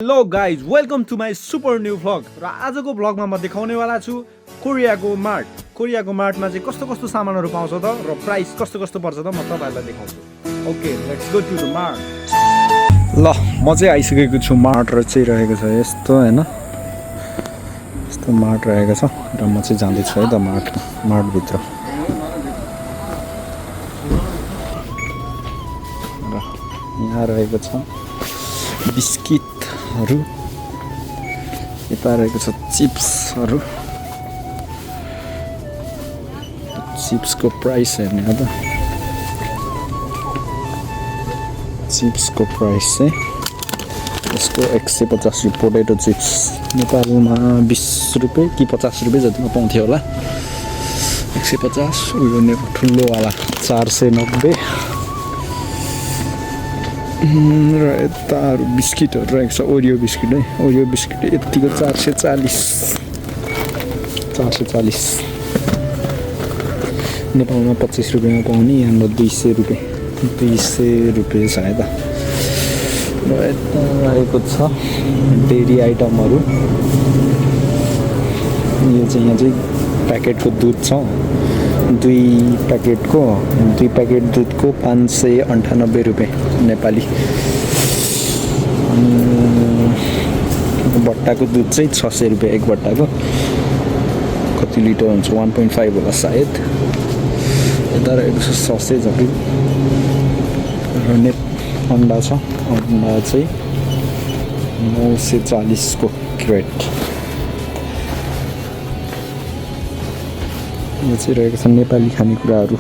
Hello guys welcome to my super new vlog र आजको भ्लगमा म देखाउनेवाला छु कोरियाको मार्टमा चाहिँ कस्तो कस्तो सामानहरू पाउँछ त र प्राइस कस्तो कस्तो पर्छ त म तपाईँहरूलाई देखाउँछु। Okay let's go to the mart. ल म चाहिँ आइसकेको छु मार्ट र चाहिँ रहेको छ यस्तो हैन, यस्तो मार्ट रहेको छ र म चाहिँ जाँदैछु है त मार्टभित्र। र यहाँ रहेको छ बिस्किटहरू, यता रहेको छ चिप्सहरू। चिप्सको प्राइस हेर्ने हो त, चिप्सको प्राइस चाहिँ यसको 150 रुपियाँ। पोटेटो चिप्स नेपालमा 20 रुपियाँ कि 50 रुपियाँ जतिमा पाउँथ्यो होला। 150। उयो ठुलोवाला 490। र यता बिस्किटहरू रहेको छ, ओरियो बिस्किट है, ओरियो बिस्किट यतिको 440। नेपालमा 25 रुपियाँमा पाउने, यहाँनिर 200 रुपियाँ सायद। र यता रहेको छ डेरी आइटमहरू। यो चाहिँ यहाँ चाहिँ प्याकेटको दुध छ, 2 प्याकेट दुधको 598 रुपियाँ नेपाली। बट्टाको दुध चाहिँ 600 रुपियाँ एक बट्टाको। कति लिटर हुन्छ 1.5 होला सायद। यता रहेको छ ससेजहरू र अन्डा छ, अन्डा चाहिँ 940 को क्रेट। यो चाहिँ रहेको छ नेपाली खानेकुराहरू,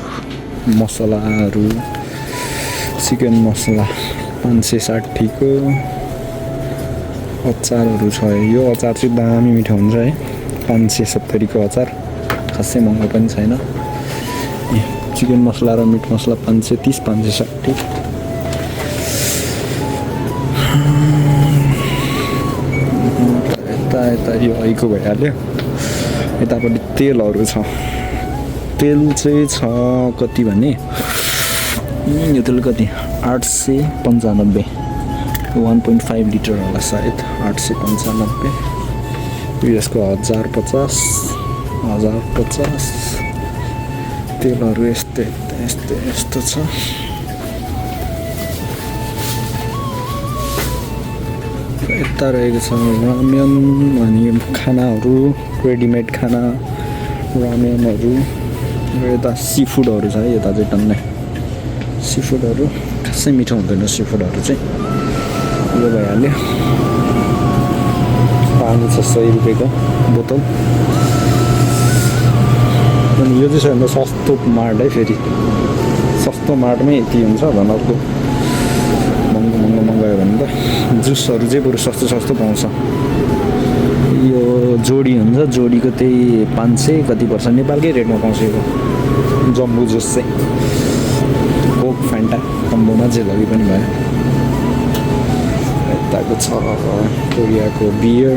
मसलाहरू, चिकन मसला 560 को। अचारहरू छ, यो अचार चाहिँ दामी मिठो हुन्छ है, 570 को अचार, खासै महँगो पनि छैन। चिकन मसला र मिट मसला 530 560। यता यो ऐको भइहाल्यो। यतापट्टि तेलहरू छ, तेल चाहिँ छ कति भने यो तेल कति 895, 1.5 लिटर होला सायद, 895। यसको 1050 तेलहरू यस्तो छ। यता रहेको छ रामेन अनि खानाहरू, रेडिमेड खाना रामेनहरू। र यता सी फुडहरू छ है, यता चाहिँ टन्नै सी फुडहरू, खासै मिठो हुँदैन सी फुडहरू चाहिँ। यो भइहाल्यो। पानी छ 100 रुपियाँको बोतल। अनि यो चाहिँ सबभन्दा सस्तो मार्ट है, फेरि सस्तो मार्टमै यति हुन्छ, झन् अर्को महँगो मगायो भने त। जुसहरू चाहिँ बरु सस्तो पाउँछ। यो जोडी हुन्छ, जोडीको त्यही 500 कति पर्छ, नेपालकै रेटमा पाउँछ यो जम्बो जुस चाहिँ। कोक फ्यान्टा कम्बोमा जे लगी पनि भयो। यताको छ कोरियाको बियर,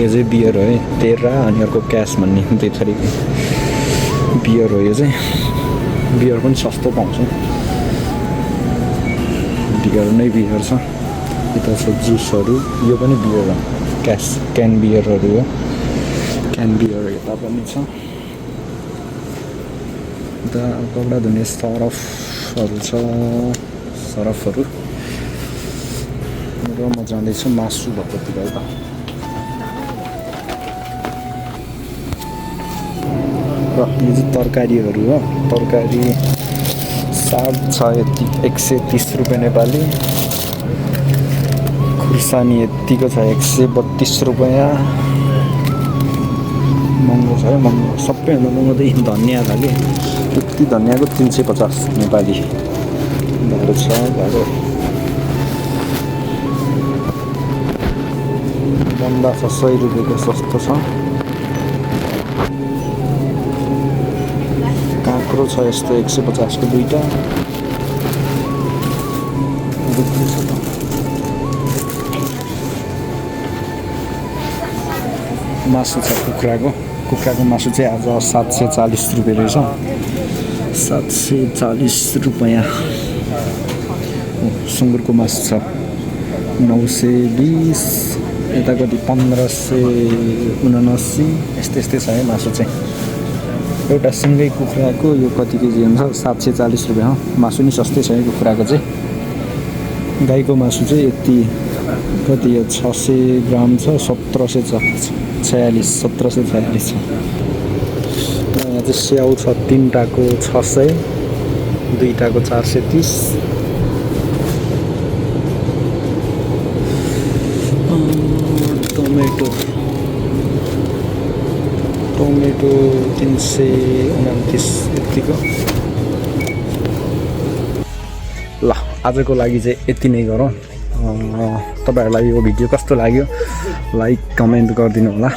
यो चाहिँ बियर हो है, तेरा अनि अर्को क्यास भन्ने दुई थरीको बियर हो। यो चाहिँ बियर पनि सस्तो पाउँछ, बियर नै बियर छ। यता छ जुसहरू, यो पनि बियर हो, क्यान बियरहरू हो, क्यान बियर यता पनि छ। यता कपडा धुने सरफहरू छ, सरफहरू। र म जाँदैछु मासु भएकोतिर यता। र यो चाहिँ तरकारीहरू हो, तरकारी साग छ यति 130 रुपियाँ नेपाली। खुर्सानी यतिको छ 132 रुपियाँ। महँगो छ है, महँगो। सबैभन्दा महँगो चाहिँ धनियाँ खालि, यति धनियाँको 350 नेपाली भाडो छ। बन्दा छ 100 रुपियाँको, सस्तो छ। काँक्रो छ यस्तो 150 को दुईटा। मासु छ कुखुराको मासु चाहिँ आज 740 रुपियाँ रहेछ, 740 रुपियाँ। सुँगुरको मासु छ 920 यता कति 1579 यस्तै छ है मासु चाहिँ। एउटा सिँगै कुखुराको यो कति केजी हुन्छ 740 रुपियाँ हो। मासु नि सस्तै छ है कुखुराको चाहिँ। गाईको मासु चाहिँ यति कति यो 600 ग्राम छ 1746 छ। यहाँ चाहिँ स्याउ छ 3टाको 600, 2टाको 430। टोमेटो 329 यतिको। ल आजको लागि चाहिँ यति नै गरौँ। तपाईहरुलाई यो भिडियो कस्तो लाग्यो लाइक कमेन्ट गरिदिनु होला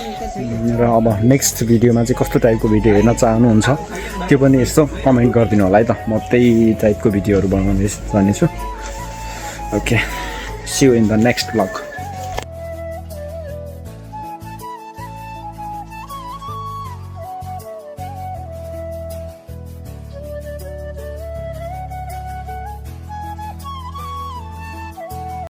र अब नेक्स्ट भिडियोमा चाहिँ कस्तो टाइपको भिडियो हेर्न चाहनुहुन्छ त्यो पनि यस्तो कमेन्ट गरिदिनु होला है त। म त्यही टाइपको भिडियोहरू बनाउने जानेछु। Okay, see you in the next blog.